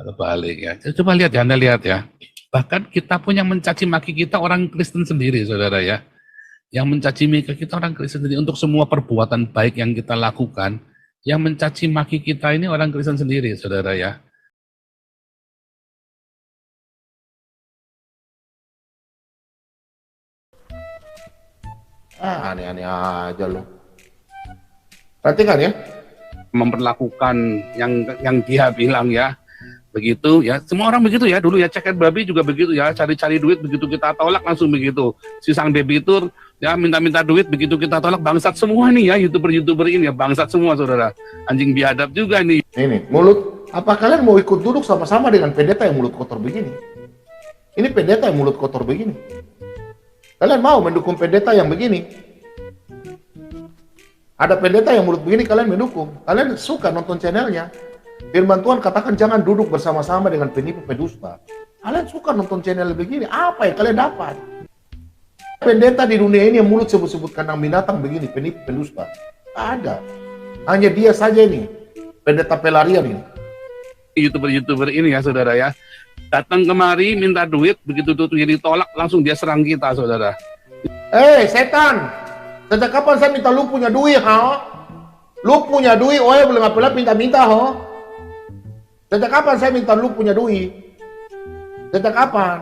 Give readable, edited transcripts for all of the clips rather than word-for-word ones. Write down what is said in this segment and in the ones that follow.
Terbalik ya. Coba lihat ya, Anda lihat ya. Bahkan kita pun yang mencaci maki kita orang Kristen sendiri, saudara ya. Yang mencaci maki kita orang Kristen sendiri untuk semua perbuatan baik yang kita lakukan. Yang mencaci maki kita ini orang Kristen sendiri, saudara ya. Aneh-aneh aja lo. Perhatikan ya. Memperlakukan yang dia bilang ya. Begitu ya, semua orang begitu ya, dulu ya ceket babi juga begitu ya, cari-cari duit begitu kita tolak langsung begitu. Si sang debitur ya minta-minta duit begitu kita tolak, bangsat semua nih ya, YouTuber ini ya, bangsat semua saudara. Anjing biadab juga nih. Ini mulut, apa kalian mau ikut duduk sama-sama dengan pendeta yang mulut kotor begini? Ini pendeta yang mulut kotor begini. Kalian mau mendukung pendeta yang begini? Ada pendeta yang mulut begini kalian mendukung. Kalian suka nonton channelnya. Firman Tuhan katakan jangan duduk bersama-sama dengan penipu pendusta. Kalian suka nonton channel begini, apa yang kalian dapat? Pendeta di dunia ini yang mulut sebut-sebut kandang binatang begini, penipu pendusta. Ada. Hanya dia saja ini, pendeta pelarian ini. YouTuber ini ya saudara ya, datang kemari minta duit, begitu tuh ditolak langsung dia serang kita saudara. Setan, sejak kapan saya minta lu punya duit, ha? Lu punya duit, belum apa-apa minta-minta, ha? Sejak kapan saya minta lu punya duit? Sejak kapan?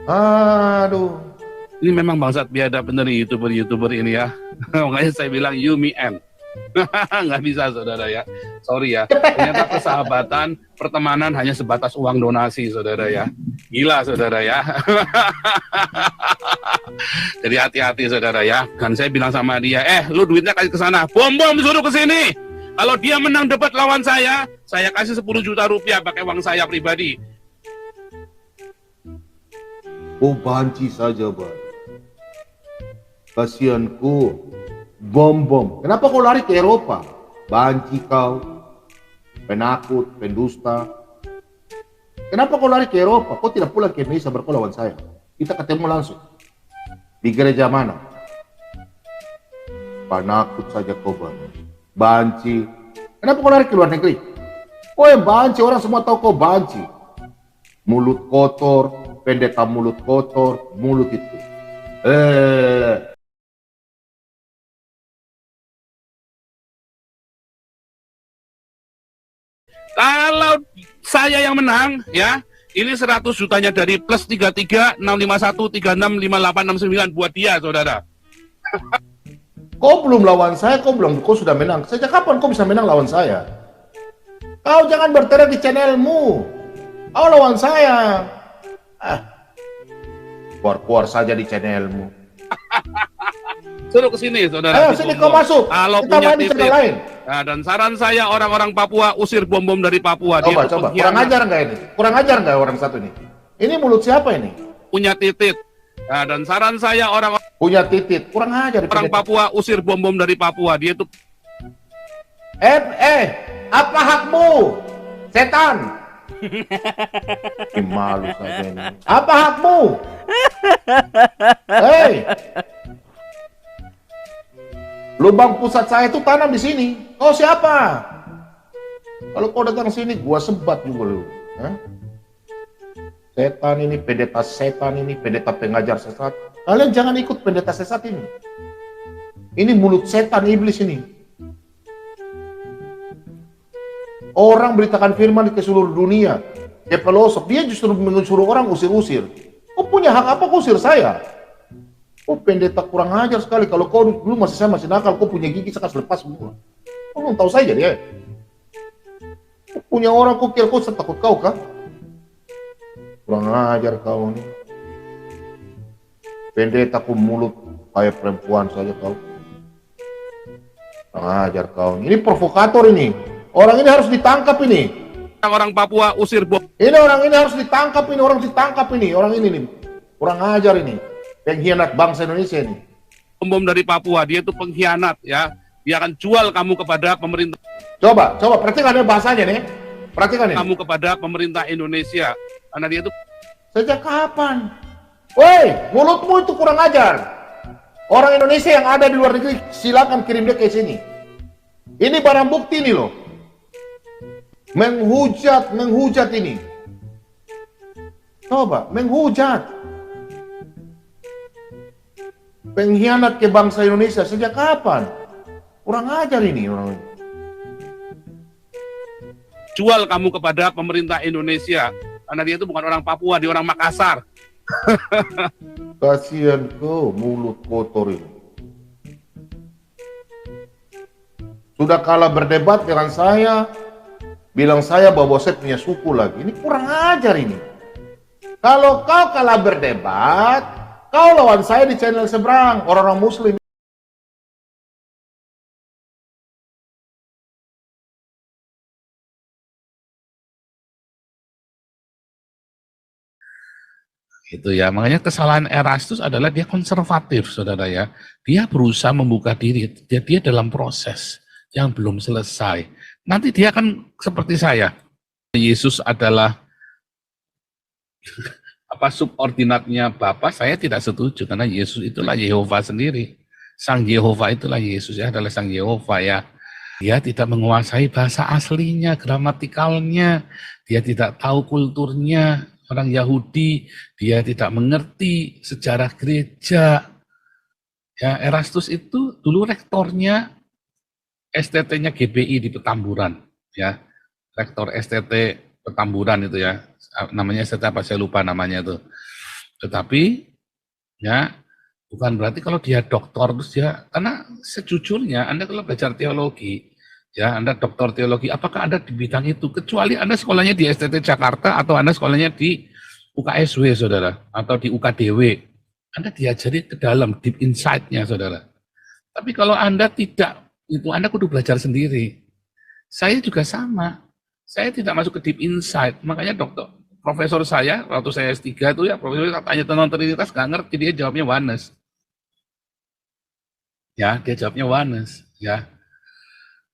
Aduh. Ini memang bangsat biadab bener YouTuber ini ya. Makanya saya bilang you me and. Nggak bisa saudara ya. Sorry ya. Ternyata persahabatan, pertemanan hanya sebatas uang donasi saudara ya. Gila saudara ya. Jadi hati-hati saudara ya. Dan saya bilang sama dia, lu duitnya kasih ke sana. Bom suruh ke sini. Kalau dia menang debat lawan saya kasih 10 juta rupiah pakai uang saya pribadi. Oh banci saja, Bang. Kasihanku. Bom. Kenapa kau lari ke Eropa? Banci kau. Penakut, pendusta. Kenapa kau lari ke Eropa? Kau tidak pulang ke Indonesia berkolawan saya. Kita ketemu langsung. Di gereja mana? Penakut saja kau, Bang. Banci. Kenapa kau lari ke luar negeri? Kau yang banci, orang semua tahu kau banci. Mulut kotor, pendeta mulut kotor, mulut itu. Kalau saya yang menang ya, ini 100 jutanya dari plus 33 651 36 58 69 buat dia saudara. Kau belum lawan saya, kau sudah menang. Sejak kapan kau bisa menang lawan saya? Kau jangan berteriak di channelmu. Kau lawan saya. Keluar saja di channelmu. Suruh ke sini saudara. Ayo sini kau masuk. Kalau kita punya main di channel lain. Nah, dan saran saya orang-orang Papua usir bom dari Papua. Coba. Kurang ajar nggak ini? Kurang ajar nggak orang satu ini? Ini mulut siapa ini? Punya titit. Nah, dan saran saya orang punya titit. Kurang ajar. Orang Papua usir bom dari Papua. Dia itu. Apa hakmu? Setan. Malu saja ini. Apa hakmu? Lubang pusat saya itu tanam di sini. Kau siapa? Kalau kau datang sini, gua sebat juga lu. Setan ini, pendeta setan ini, pendeta pengajar sesat. Kalian jangan ikut pendeta sesat ini. Ini mulut setan iblis ini. Orang beritakan firman ke seluruh dunia. Dia pelosok, dia justru menyuruh orang usir-usir. Kau punya hak apa kau usir saya? Oh pendeta kurang ajar sekali. Kalau kau dulu saya masih nakal, kau punya gigi sekarang lepas semua. Kau belum tahu saja dia. Kau punya orang, kau kira kau setakut kau kah? Kurang ajar kau nih. Pendeta ku mulut kayak perempuan saja kau. Ajar kau. Ini provokator ini. Orang ini harus ditangkap ini. Orang Papua usir bom Ini orang ini harus ditangkap ini. Orang ditangkap ini. Orang ini nih. Kurang ajar ini. Pengkhianat bangsa Indonesia ini. bom dari Papua, dia itu pengkhianat ya. Dia akan jual kamu kepada pemerintah. Coba perhatikan ya bahasanya nih. Perhatikan ini. Kamu kepada pemerintah Indonesia. Karena dia itu Sejak kapan? Woi, mulutmu itu kurang ajar. Orang Indonesia yang ada di luar negeri, silakan kirim dia ke sini. Ini barang bukti nih loh. Menghujat ini. Coba, menghujat. Pengkhianat ke bangsa Indonesia sejak kapan? Kurang ajar ini orang ini. jual kamu kepada pemerintah Indonesia. Karena dia itu bukan orang Papua, dia orang Makassar. Kasihan kau, mulut kotor ini. Sudah kalah berdebat dengan saya, bilang saya bahwa saya punya suku lagi. Ini kurang ajar ini. Kalau kau kalah berdebat, kau lawan saya di channel seberang, orang-orang muslim. Itu ya, makanya kesalahan Erastus adalah dia konservatif, saudara ya. Dia berusaha membuka diri, dia dalam proses yang belum selesai. Nanti dia akan seperti saya. Yesus adalah subordinatnya Bapa, saya tidak setuju karena Yesus itulah Yehova sendiri. Sang Yehova itulah Yesus ya, adalah Sang Yehova ya. Dia tidak menguasai bahasa aslinya, gramatikalnya, dia tidak tahu kulturnya. Orang Yahudi, dia tidak mengerti sejarah gereja. Ya, Erastus itu dulu rektornya STT-nya GBI di Petamburan, ya. Rektor STT Petamburan itu ya. Namanya STT apa saya lupa namanya itu. Tetapi ya, bukan berarti kalau dia doktor terus dia, karena sejujurnya Anda kalau belajar teologi, ya, Anda doktor teologi, apakah Anda di bidang itu? Kecuali Anda sekolahnya di STT Jakarta atau Anda sekolahnya di UKSW, saudara, atau di UKDW. Anda diajari ke dalam, deep insight-nya, saudara. Tapi kalau Anda tidak, itu Anda kudu belajar sendiri. Saya juga sama. Saya tidak masuk ke deep insight. Makanya profesor saya, waktu saya S3 itu ya, profesor tanya tentang Trinitas, nggak ngerti, dia jawabnya oneness. Ya, dia jawabnya oneness. Ya,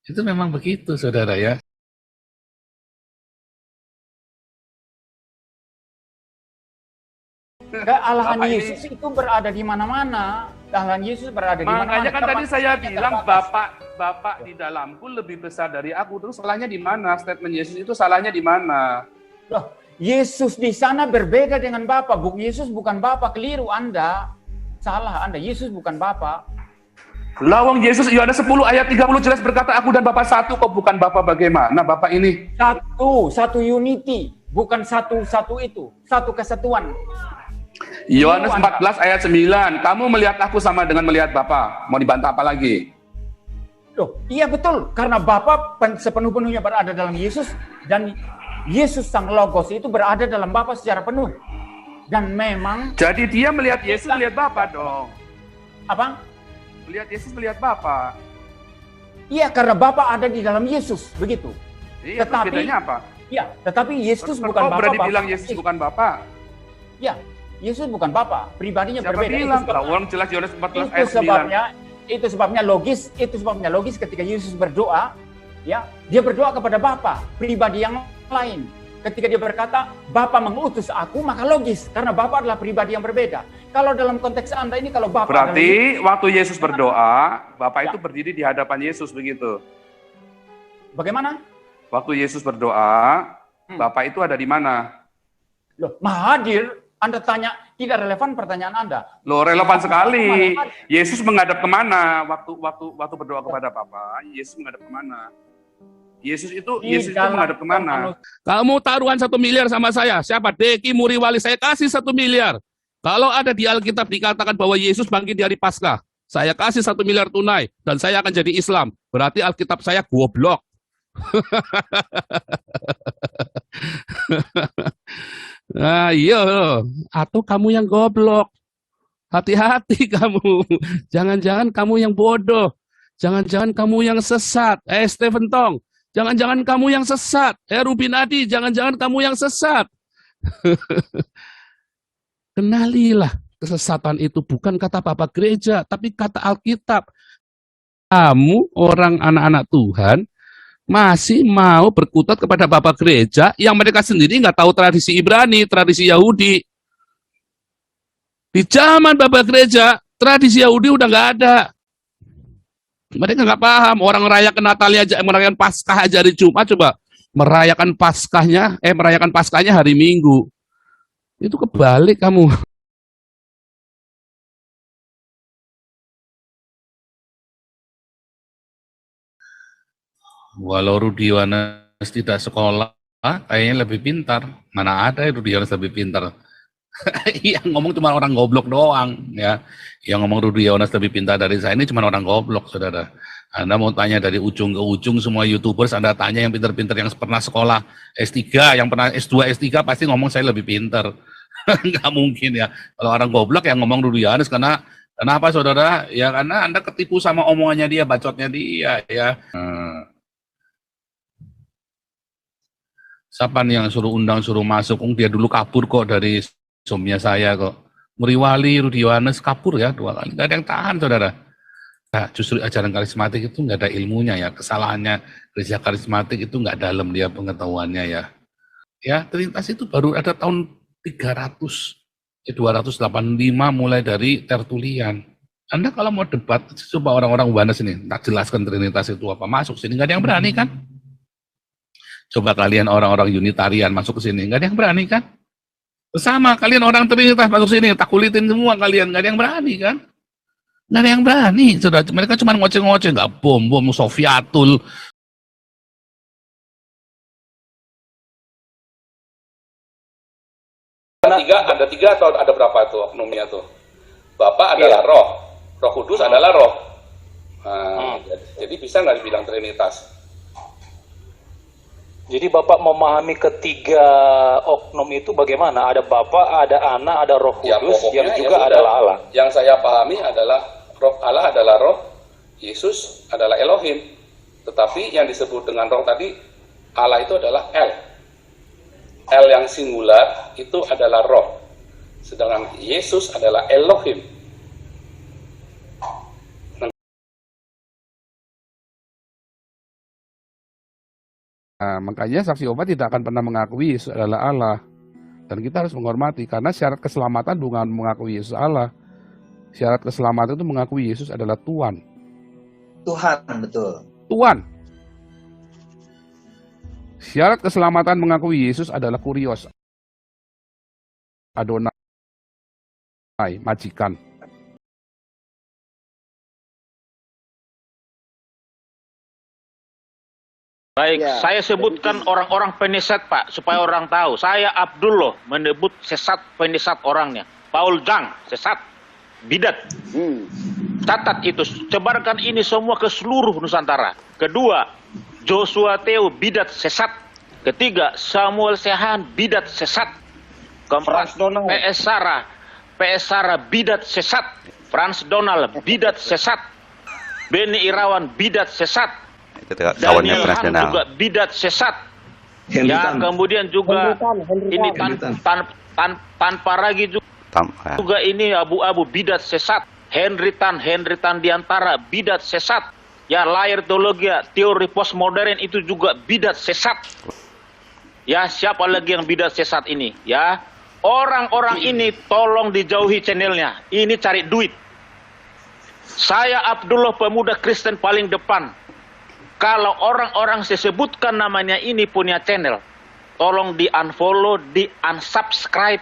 itu memang begitu, saudara ya. Kealahan Yesus itu berada di mana-mana. Kealahan Yesus berada di mana-mana. Makanya kan tadi saya bilang Bapak di dalamku lebih besar dari aku. Terus salahnya di mana? Statement Yesus itu salahnya di mana? Loh, Yesus di sana berbeda dengan Bapa. Yesus bukan Bapa, keliru Anda. Salah Anda, Yesus bukan Bapa. Lawang Yesus Yohanes 10 ayat 30 jelas berkata, aku dan Bapa satu, kok bukan Bapa bagaimana Bapak ini? Satu unity, bukan satu itu, satu kesatuan. Yohanes 14 ayat 9, kamu melihat aku sama dengan melihat Bapa. Mau dibantah apa lagi? Loh, iya betul, karena Bapa sepenuh-penuhnya berada dalam Yesus, dan Yesus sang Logos itu berada dalam Bapa secara penuh. Dan memang... Jadi dia melihat Yesus, melihat Bapa dong. Apa? Melihat Yesus, melihat Bapa. Iya, karena Bapa ada di dalam Yesus, begitu. Iya, tetapi bedanya apa? Iya, tetapi Yesus bukan Bapa. Berarti bilang Yesus bukan Bapa? Iya, Yesus bukan Bapa, pribadinya siapa berbeda. Bilang, orang jelas Yohanes 14 ayat 9. Itu sebabnya logis ketika Yesus berdoa, ya, dia berdoa kepada Bapa, pribadi yang lain. Ketika dia berkata, Bapa mengutus aku, maka logis karena Bapa adalah pribadi yang berbeda. Kalau dalam konteks Anda ini, kalau Bapa berarti waktu Yesus berdoa, Bapa itu berdiri di hadapan Yesus begitu. Bagaimana? Waktu Yesus berdoa, Bapa itu ada di mana? Loh, Maha hadir. Anda tanya, tidak relevan pertanyaan Anda. Loh, relevan sekali. Yesus menghadap kemana waktu berdoa kepada Bapa? Yesus menghadap kemana? Yesus itu menghadap kemana? Kamu taruhan 1 miliar sama saya. Siapa? Deki Muriwali. Saya kasih 1 miliar. Kalau ada di Alkitab dikatakan bahwa Yesus bangkit di hari Paskah, saya kasih 1 miliar tunai dan saya akan jadi Islam. Berarti Alkitab saya goblok. Nah, iya, atau kamu yang goblok. Hati-hati kamu. Jangan-jangan kamu yang bodoh. Jangan-jangan kamu yang sesat. Stephen Tong, jangan-jangan kamu yang sesat. Rubinadi, jangan-jangan kamu yang sesat. Kenalilah kesesatan itu bukan kata Bapak Gereja, tapi kata Alkitab. Kamu orang anak-anak Tuhan masih mau berkutat kepada Bapak Gereja yang mereka sendiri nggak tahu tradisi Ibrani, tradisi Yahudi. Di zaman Bapak Gereja, tradisi Yahudi udah nggak ada. Mereka nggak paham. Orang merayakan Natalia aja, merayakan Paskah aja hari Jumat, coba merayakan Paskahnya hari Minggu. Itu kebalik kamu. Walau Rudi Yohanes tidak sekolah, kayaknya lebih pintar. Mana ada Rudi Yohanes lebih pintar? Yang ngomong cuma orang goblok doang, ya. Yang ngomong Rudi Yohanes lebih pintar dari saya ini cuma orang goblok, saudara. Anda mau tanya dari ujung ke ujung semua YouTubers, Anda tanya yang pintar-pintar yang pernah sekolah S3, yang pernah S2, S3 pasti ngomong saya lebih pintar. Nggak mungkin ya. Kalau orang goblok yang ngomong Rudi Yohanes kenapa saudara? Ya karena Anda ketipu sama omongannya dia, bacotnya dia, ya. Siapa nih yang suruh undang, suruh masuk? Dia dulu kabur kok dari Zoom-nya saya kok. Muriwali, Rudi Yohanes kabur ya 2 kali. Nggak ada yang tahan, saudara. Nah, justru ajaran karismatik itu nggak ada ilmunya ya. Kesalahannya gereja karismatik itu nggak dalam dia pengetahuannya ya. Ya, Trinitas itu baru ada tahun 285 mulai dari Tertulian. Anda kalau mau debat, coba orang-orang Yohanes ini, tak jelaskan Trinitas itu apa. Masuk sini, nggak ada yang berani kan? Coba kalian orang-orang Unitarian masuk ke sini, nggak ada yang berani kan? Sama kalian orang Trinitas masuk sini, tak kulitin semua kalian, nggak ada yang berani kan? Nggak ada yang berani, sudah mereka cuma ngoceh-ngoceh, nggak bom Sofiatul. Ada tiga atau ada berapa tuh oknumnya tuh? Bapak adalah Roh Kudus adalah Roh. Nah, jadi bisa nggak dibilang Trinitas? Jadi Bapak memahami ketiga oknum itu bagaimana? Ada Bapa, ada Anak, ada Roh Kudus, yang juga adalah Allah. Yang saya pahami adalah Roh Allah adalah Roh, Yesus adalah Elohim. Tetapi yang disebut dengan Roh tadi, Allah itu adalah El. El yang singular itu adalah Roh. Sedangkan Yesus adalah Elohim. Nah, makanya saksi Yehova tidak akan pernah mengakui Yesus adalah Allah. Dan kita harus menghormati, karena syarat keselamatan bukan mengakui Yesus Allah. Syarat keselamatan itu mengakui Yesus adalah Tuhan. Tuhan, betul. Tuhan. Syarat keselamatan mengakui Yesus adalah kurios. Adonai, majikan. Baik, saya sebutkan orang-orang penisat, Pak, supaya orang tahu. Saya Abdul loh menyebut sesat penisat orangnya. Paul Jang, sesat, bidat. Catat itu, sebarkan ini semua ke seluruh Nusantara. Kedua, Joshua Teo, bidat, sesat. Ketiga, Samuel Sehan, bidat, sesat. Keempat, PS Sarah, bidat, sesat. Frans Donald, bidat, sesat. Beni Irawan, bidat, sesat. Kawannya Nasional juga bidat sesat. Ya, kemudian juga ini tanpa lagi juga ini abu-abu bidat sesat. Henry Tan diantara bidat sesat. Ya, lahir teologi, teori postmodern itu juga bidat sesat. Ya, siapa lagi yang bidat sesat ini? Ya, orang-orang ini tolong dijauhi channelnya. Ini cari duit. Saya Abdullah, pemuda Kristen paling depan. Kalau orang-orang saya sebutkan namanya ini punya channel, tolong di-unfollow, di-unsubscribe,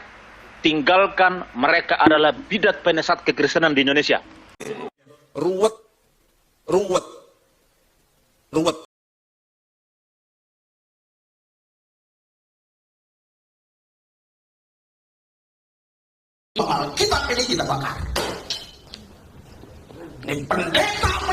tinggalkan, mereka adalah bidat penyesat kekristenan di Indonesia. Ruwet. Kita ini kita bakar. Ini pendeta